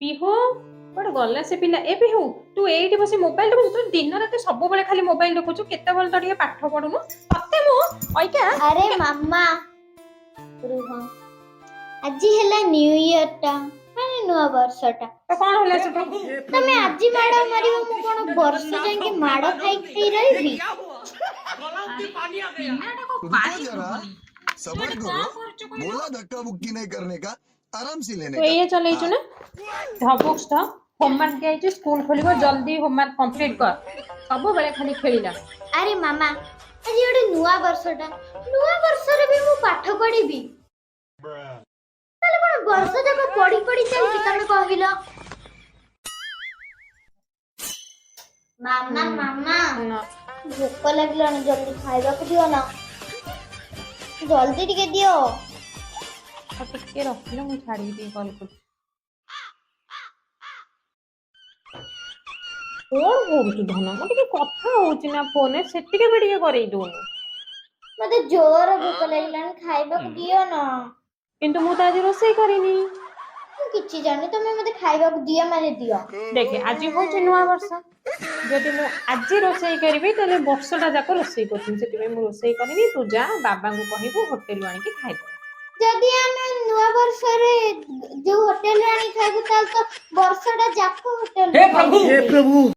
पिहू कुआडे गला से पिला ए पिहू तू एइठी बसी मोबाइल देखु तू दिन रात सब बेले खाली मोबाइल देखुछु केते बोल तो पाठ पढुनु तते मु ओइका अरे मामा रुह आज हेला न्यू ईयर टा माने नुआ वर्ष टा तो कोन होला से तमे आज माड़ मारियो मु कोन वर्ष जाके माड़ खाई खाई रही सबर करो बोला धक्का मुक्की नहीं करने का आराम से लेने तो ये चले छु ना धबुक्स था होमवर्क दिया छु स्कूल खोलिबो जल्दी होमवर्क कंप्लीट कर सब बेले खाली खेलिला अरे मामा आज गोटे नुआ वर्ष टा नुआ वर्ष रे भी मु पाठ पढिबी ताले कोन वर्ष जाक पढी पढी चलती तमे कहिलो मामा मामा भूख लागलानी जल्दी खाइबा को दियो ना जल्दी टिके दियो टिके रखिलो मु छाड़ी दे कॉल कर और होउछु धन मते कथा होउछि ना फोन रे सेटिके बेडिके करै दोनु मते जोर भूख लागलानी खाइबा को दियो ना किंतु मु त आज रोसई करिनी मु किछि जानि तमे मते खाइबा को दिया माने दियो देखे आज होउछि नुआ वर्ष जदि मु आज रोसई करबी तले वर्षटा जाक रोसई करथिन सेति मु रोसई करिनी तू जा बाबा को कहिबो होटल आनी के खाइबो जदि आमे नुआ वर्ष रे जो होटल आनी खाइबो ताल तो वर्षटा जाक होटल हे प्रभु